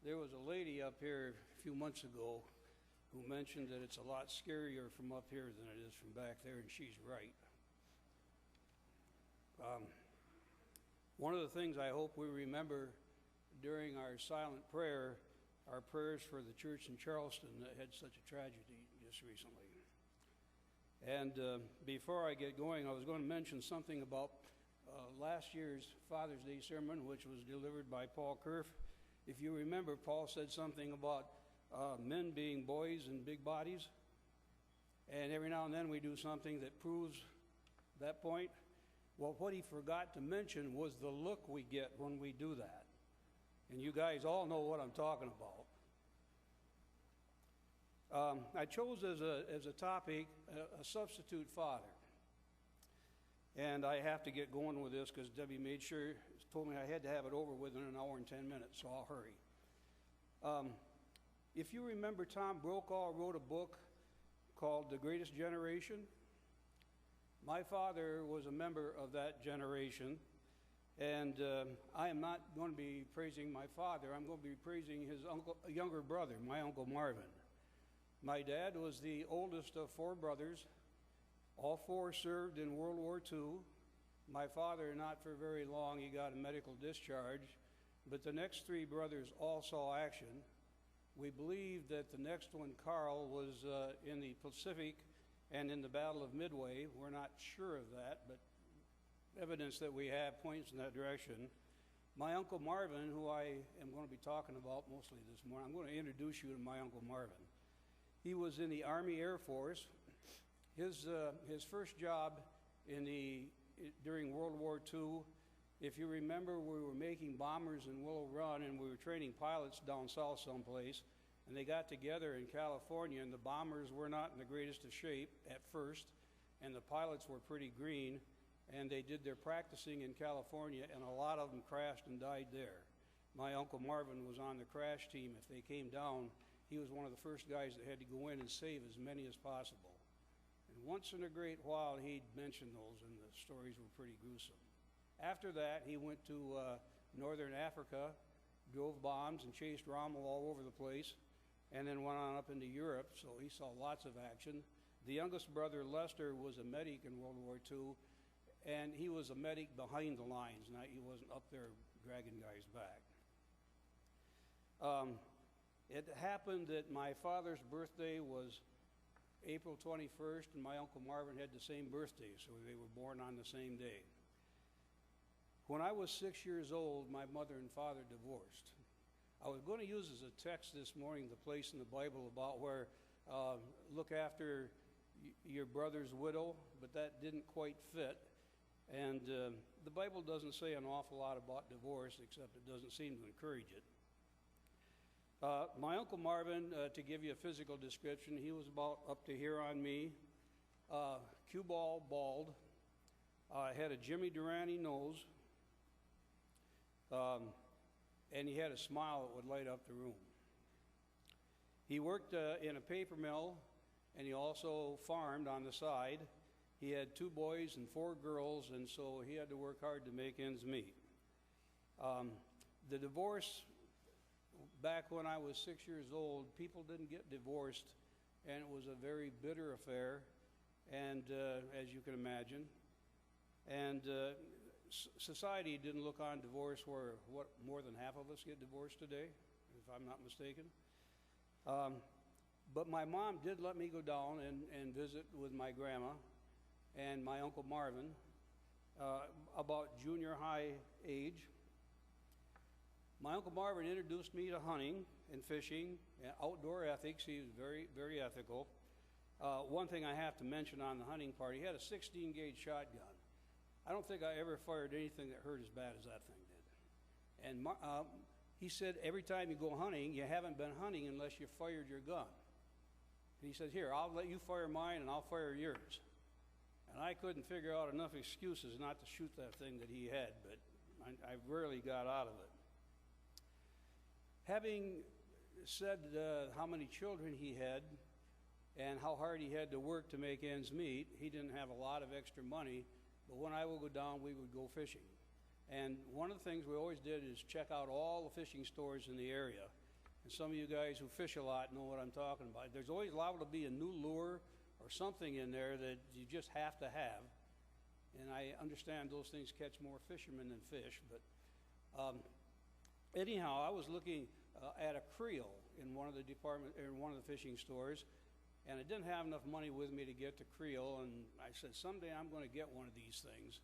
There was a lady up here a few months ago who mentioned that it's a lot scarier from up here than it is from back there, and she's right. One of the things I hope we remember during our silent prayer are prayers for the church in Charleston that had such a tragedy just recently. And before I get going, I was going to mention something about last year's Father's Day sermon, which was delivered by Paul Kerf. If you remember, Paul said something about men being boys and big bodies. And every now and then we do something that proves that point. Well, what he forgot to mention was the look we get when we do that. And you guys all know what I'm talking about. I chose as a topic a substitute father. And I have to get going with this because Debbie told me I had to have it over within an hour and 10 minutes, so I'll hurry. If you remember, Tom Brokaw wrote a book called The Greatest Generation. My father was a member of that generation, and I am not going to be praising my father. I'm going to be praising his younger brother, my Uncle Marvin. My dad was the oldest of four brothers. All four served in World War II. My father, not for very long, he got a medical discharge, but the next three brothers all saw action. We believe that the next one, Carl, was in the Pacific and in the Battle of Midway. We're not sure of that, but evidence that we have points in that direction. My Uncle Marvin, who I am going to be talking about mostly this morning, I'm going to introduce you to my Uncle Marvin. He was in the Army Air Force. His first job during World War II, if you remember, we were making bombers in Willow Run, and we were training pilots down south someplace, and they got together in California, and the bombers were not in the greatest of shape at first, and the pilots were pretty green, and they did their practicing in California, and a lot of them crashed and died there. My Uncle Marvin was on the crash team. If they came down, he was one of the first guys that had to go in and save as many as possible. And once in a great while, he'd mention those, and the stories were pretty gruesome. After that, he went to northern Africa, drove bombs, and chased Rommel all over the place, and then went on up into Europe, so he saw lots of action. The youngest brother, Lester, was a medic in World War II, and he was a medic behind the lines. He wasn't up there dragging guys back. It happened that my father's birthday was April 21st, and my Uncle Marvin had the same birthday, so they were born on the same day. When I was 6 years old, my mother and father divorced. I was going to use as a text this morning the place in the Bible about where look after your brother's widow, but that didn't quite fit. And the Bible doesn't say an awful lot about divorce, except it doesn't seem to encourage it. My Uncle Marvin, to give you a physical description, he was about up to here on me, cue ball bald, had a Jimmy Durante nose, and he had a smile that would light up the room. He worked in a paper mill, and he also farmed on the side. He had 2 boys and 4 girls, and so he had to work hard to make ends meet. The divorce, back when I was 6 years old, people didn't get divorced, and it was a very bitter affair, and as you can imagine. And society didn't look on divorce where more than half of us get divorced today, if I'm not mistaken. But my mom did let me go down and visit with my grandma and my Uncle Marvin about junior high age. My Uncle Marvin introduced me to hunting and fishing and outdoor ethics. He was very, very ethical. One thing I have to mention on the hunting part, he had a 16-gauge shotgun. I don't think I ever fired anything that hurt as bad as that thing did. And he said, every time you go hunting, you haven't been hunting unless you fired your gun. And he said, here, I'll let you fire mine and I'll fire yours. And I couldn't figure out enough excuses not to shoot that thing that he had, but I rarely got out of it. Having said how many children he had and how hard he had to work to make ends meet, he didn't have a lot of extra money, but when I would go down, we would go fishing. And one of the things we always did is check out all the fishing stores in the area. And some of you guys who fish a lot know what I'm talking about. There's always liable to be a new lure or something in there that you just have to have. And I understand those things catch more fishermen than fish, but anyhow, I was looking at a creel in one of the fishing stores, and I didn't have enough money with me to get the creel, and I said, someday I'm going to get one of these things.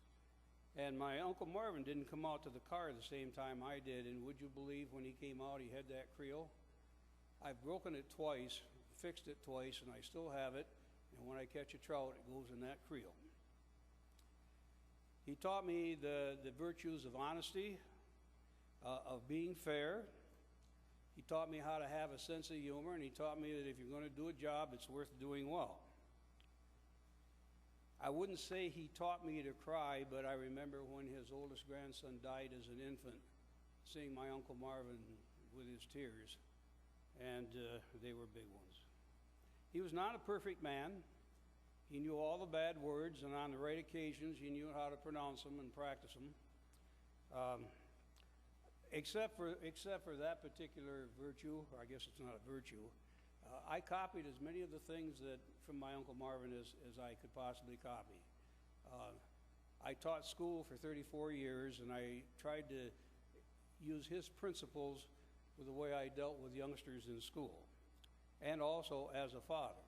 And my Uncle Marvin didn't come out to the car the same time I did, and would you believe when he came out he had that creel? I've broken it twice, fixed it twice, and I still have it, and when I catch a trout, it goes in that creel. He taught me the virtues of honesty, of being fair. He taught me how to have a sense of humor, and he taught me that if you're going to do a job, it's worth doing well. I wouldn't say he taught me to cry, but I remember when his oldest grandson died as an infant, seeing my Uncle Marvin with his tears, and they were big ones. He was not a perfect man. He knew all the bad words, and on the right occasions, he knew how to pronounce them and practice them. Except for that particular virtue, or I guess it's not a virtue, I copied as many of the things from my Uncle Marvin as I could possibly copy. I taught school for 34 years, and I tried to use his principles with the way I dealt with youngsters in school, and also as a father.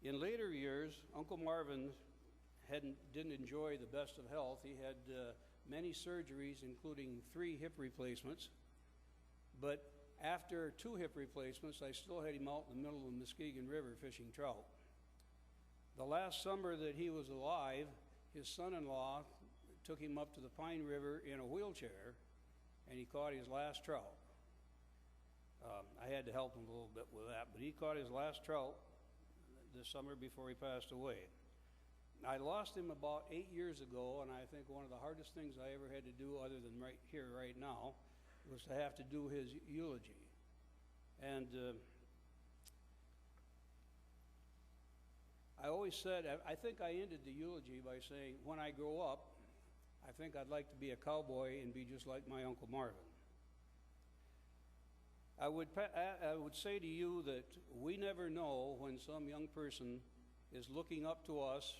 In later years, Uncle Marvin didn't enjoy the best of health. He had many surgeries, including 3 hip replacements, but after 2 hip replacements, I still had him out in the middle of the Muskegon River fishing trout. The last summer that he was alive, his son-in-law took him up to the Pine River in a wheelchair, and he caught his last trout. I had to help him a little bit with that, but he caught his last trout this summer before he passed away. I lost him about 8 years ago, and I think one of the hardest things I ever had to do, other than right here, right now, was to have to do his eulogy. And I always said, I think I ended the eulogy by saying, when I grow up, I think I'd like to be a cowboy and be just like my Uncle Marvin. I would say to you that we never know when some young person is looking up to us,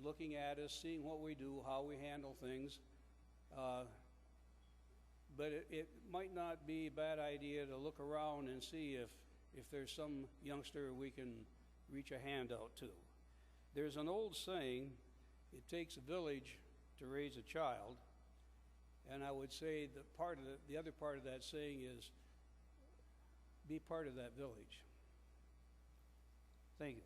looking at us, seeing what we do, how we handle things. But it might not be a bad idea to look around and see if there's some youngster we can reach a hand out to. There's an old saying, it takes a village to raise a child, and I would say that the other part of that saying is, be part of that village. Thank you.